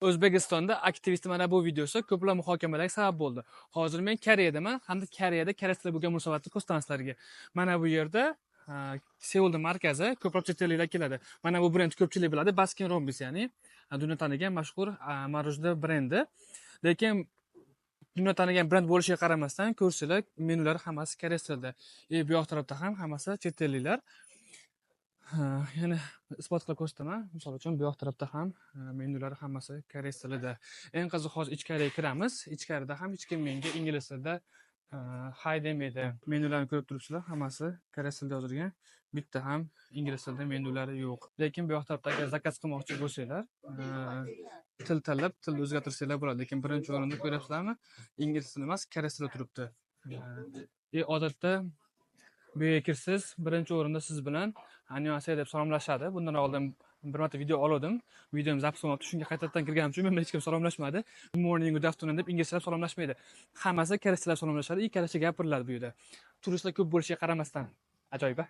O'zbekistonda aktivist mana bu videosi ko'plab muhokamalarga sabab bo'ldi. Hozir men Koreyadaman hamda Koreyada koreys tili bo'lgan munosabatni ko'rsataman sizlarga. Mana bu yerda Seulda markazi ko'plab chet elliklar keladi. Mana bu brend ko'pchilik biladi, Baskin Robbins, ya'ni dunyo tanigan mashhur morojniy brendi. Lekin dunyo tanigan brend bo'lishiga qaramasdan, ko'rsanglar, menyular hammasi koreys tilida. Bu yoq tarafda ham hammasi chet elliklar. Yana isbot qilib ko'rsataman. Misol uchun bu yoq tarafda ham menyular hammasi koreys tilida. Eng qiziq, hozir ichkariga kiramiz. Ichkarida ham hech kim menga ingliz tilida hay demaydi. Menyularni ko'rib turibsizlar, hammasi koreys tilida yozilgan. Bitta ham ingliz tilida menyulari yo'q. Lekin bu yoq tarafda agar zakaz qilmoqchi bo'lsanglar, til tanlab, tilni o'zgartirsanglar bo'ladi. Lekin birinchi o'rinda ko'ryapsizlarmi? Ingliz tili emas, koreys tilida turibdi. Odatda bu yerga kirsiz, birinchi o'rinda siz bilan annyeonghaseyo deb salomlashadi. Bundan oldin bir marta video oldim. Videom zapis bo'lmabdi. Shunga qaytadan kirganim uchun menga hech kim salomlashmadi. Good morning, good afternoon deb inglizcha salomlashmaydi. Hammasi koreys tilida salomlashadi. Koreyscha gapiriladi bu yerda. Turistlar ko'p bo'lishiga qaramasdan. Ajoyib.